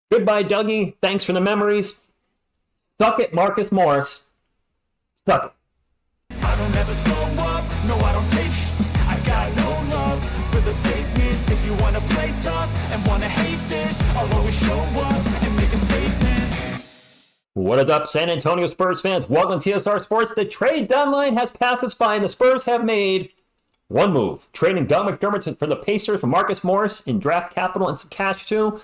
Goodbye, Dougie. Thanks for the memories. Suck it, Marcus Morris. Suck it. I don't ever slow up, no I don't take I got no love for the fakeness. If you wanna play tough and wanna hate this, I'll always show up and make a statement. What is up, San Antonio Spurs fans? Welcome to TSR Sports. The trade deadline has passed us by, and the Spurs have made one move, trading Doug McDermott for the Pacers for Marcus Morris in draft capital and some cash too.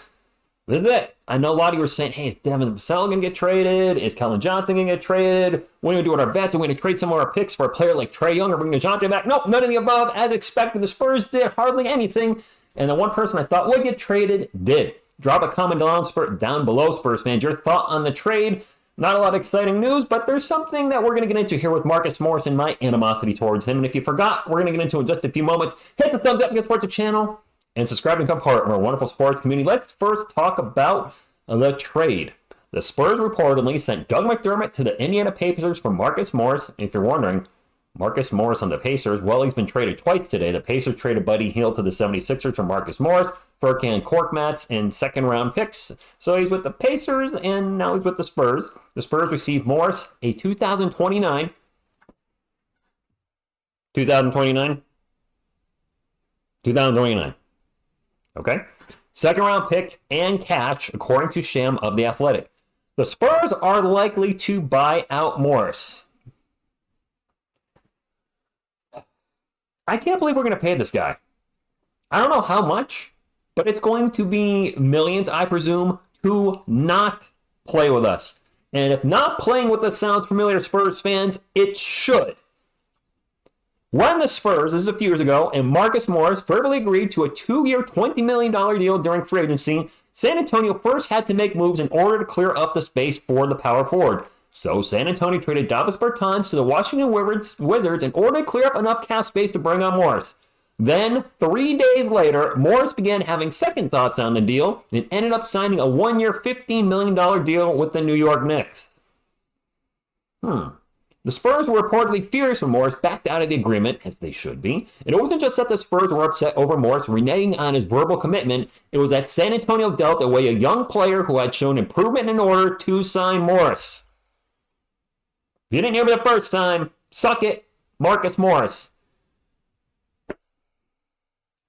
This is it. I know a lot of you were saying, hey, is Devin Vassell going to get traded? Is Kellen Johnson going to get traded? What are we going to do with our vets? Are we going to trade some of our picks for a player like Trae Young or bring DeJounte back? Nope, none of the above. As expected, the Spurs did hardly anything. And the one person I thought would get traded did. Drop a comment down below, Spurs fans. Your thought on the trade. Not a lot of exciting news, but there's something that we're going to get into here with Marcus Morris and my animosity towards him. And if you forgot, we're going to get into it in just a few moments. Hit the thumbs up to get support the channel and subscribe and become part of our wonderful sports community. Let's first talk about the trade. The Spurs reportedly sent Doug McDermott to the Indiana Pacers for Marcus Morris. If you're wondering, Marcus Morris on the Pacers, well, he's been traded twice today. The Pacers traded Buddy Hield to the 76ers for Marcus Morris, Furkan Korkmaz, and second-round picks. So he's with the Pacers, and now he's with the Spurs. The Spurs received Morris a 2029. Okay? Second round pick and cash, according to Sham of The Athletic. The Spurs are likely to buy out Morris. I can't believe we're going to pay this guy. I don't know how much, but it's going to be millions, I presume, to not play with us. And if not playing with us sounds familiar, Spurs fans, it should. When the Spurs, this is a few years ago, and Marcus Morris verbally agreed to a 2-year, $20 million deal during free agency, San Antonio first had to make moves in order to clear up the space for the power forward. So San Antonio traded Davis Bertans to the Washington Wizards in order to clear up enough cap space to bring on Morris. Then, 3 days later, Morris began having second thoughts on the deal and ended up signing a 1-year, $15 million deal with the New York Knicks. The Spurs were reportedly furious when Morris backed out of the agreement, as they should be. And it wasn't just that the Spurs were upset over Morris reneging on his verbal commitment. It was that San Antonio dealt away a young player who had shown improvement in order to sign Morris. If you didn't hear me the first time, suck it, Marcus Morris.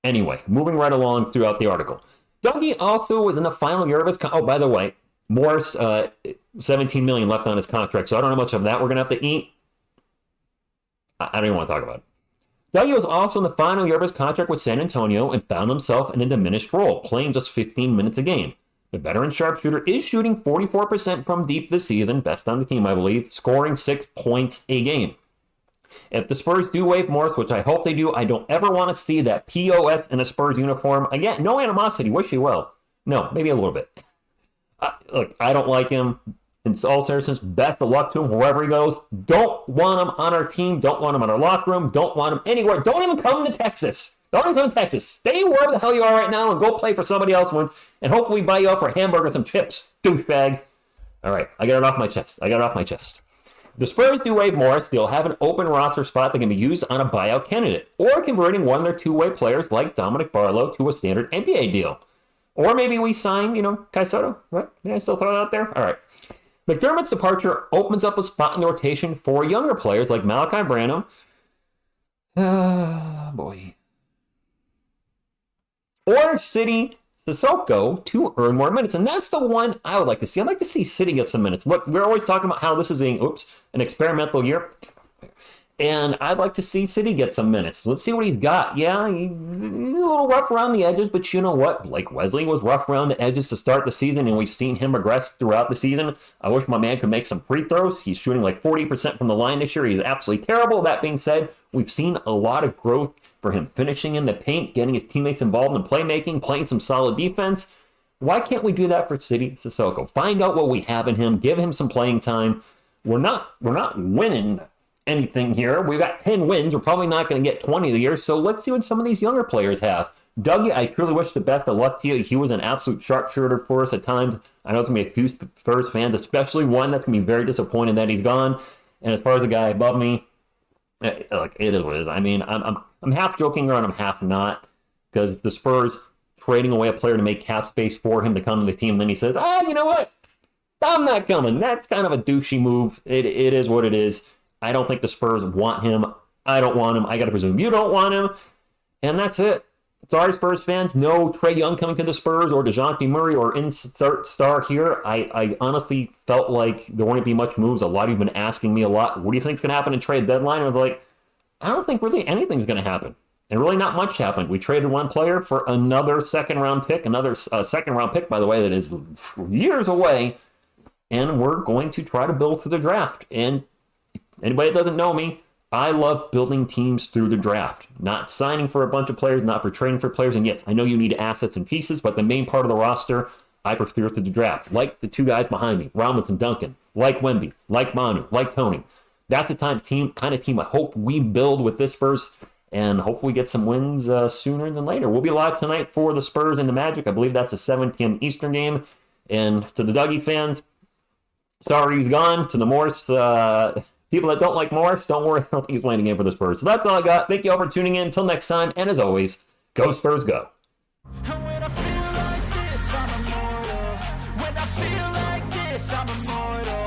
Anyway, moving right along throughout the article. Dougie also was in the final year of his... Oh, by the way, Morris, $17 million left on his contract, so I don't know how much of that we're going to have to eat. I don't even want to talk about it. Dougie was also in the final year of his contract with San Antonio and found himself in a diminished role, playing just 15 minutes a game. The veteran sharpshooter is shooting 44% from deep this season, best on the team, I believe, scoring 6 points a game. If the Spurs do waive Morris, which I hope they do, I don't ever want to see that POS in a Spurs uniform. Again, no animosity, wish you well. No, maybe a little bit. Look, I don't like him. In all seriousness, best of luck to him wherever he goes. Don't want him on our team. Don't want him in our locker room. Don't want him anywhere. Don't even come to Texas. Don't even come to Texas. Stay wherever the hell you are right now and go play for somebody else and hopefully buy you out for a hamburger, some chips, douchebag. All right, I got it off my chest. The Spurs do waive Morris. They'll have an open roster spot that can be used on a buyout candidate or converting one of their two-way players like Dominic Barlow to a standard NBA deal. Or maybe we sign, Kai Soto, right? Did I still throw it out there? All right. McDermott's departure opens up a spot in the rotation for younger players like Malachi Branham. Boy. Or City Sissoko to earn more minutes. And that's the one I would like to see. I'd like to see City get some minutes. Look, we're always talking about how this is an experimental year. And I'd like to see City get some minutes. Let's see what he's got. Yeah, he's a little rough around the edges, but you know what? Blake Wesley was rough around the edges to start the season, and we've seen him regress throughout the season. I wish my man could make some free throws. He's shooting like 40% from the line this year. He's absolutely terrible. That being said, we've seen a lot of growth for him finishing in the paint, getting his teammates involved in playmaking, playing some solid defense. Why can't we do that for City Sissoko? Find out what we have in him. Give him some playing time. We're not winning anything here. We've got 10 wins. We're probably not going to get 20 of the year, so let's see what some of these younger players have. Dougie, I truly wish the best of luck to you. He was an absolute sharpshooter for us at times. I know it's going to be a few Spurs fans, especially one that's going to be very disappointed that he's gone. And as far as the guy above me, like, it is what it is. I mean, I'm half joking around, I'm half not, because the Spurs trading away a player to make cap space for him to come to the team. And then he says, you know what? I'm not coming. That's kind of a douchey move. It is what it is. I don't think the Spurs want him. I don't want him. I got to presume you don't want him. And that's it. Sorry, Spurs fans. No Trae Young coming to the Spurs or DeJounte Murray or insert star here. I honestly felt like there wouldn't be much moves. A lot of you have been asking me a lot, what do you think is going to happen in trade deadline? I was like, I don't think really anything's going to happen. And really not much happened. We traded one player for another second-round pick, another second-round pick, by the way, that is years away. And we're going to try to build through the draft. And anybody that doesn't know me, I love building teams through the draft, not signing for a bunch of players, not for trading for players. And yes, I know you need assets and pieces, but the main part of the roster, I prefer through the draft. Like the two guys behind me, Robinson, Duncan, like Wemby, like Manu, like Tony. That's the kind of team I hope we build with this Spurs, and hopefully get some wins sooner than later. We'll be live tonight for the Spurs and the Magic. I believe that's a 7 p.m. Eastern game. And to the Dougie fans, sorry he's gone. To the Morris people that don't like Morris, don't worry. I don't think he's playing a game for the Spurs. So that's all I got. Thank you all for tuning in. Until next time, and as always, go Spurs, go. And when I feel like this, I'm immortal. When I feel like this, I'm immortal.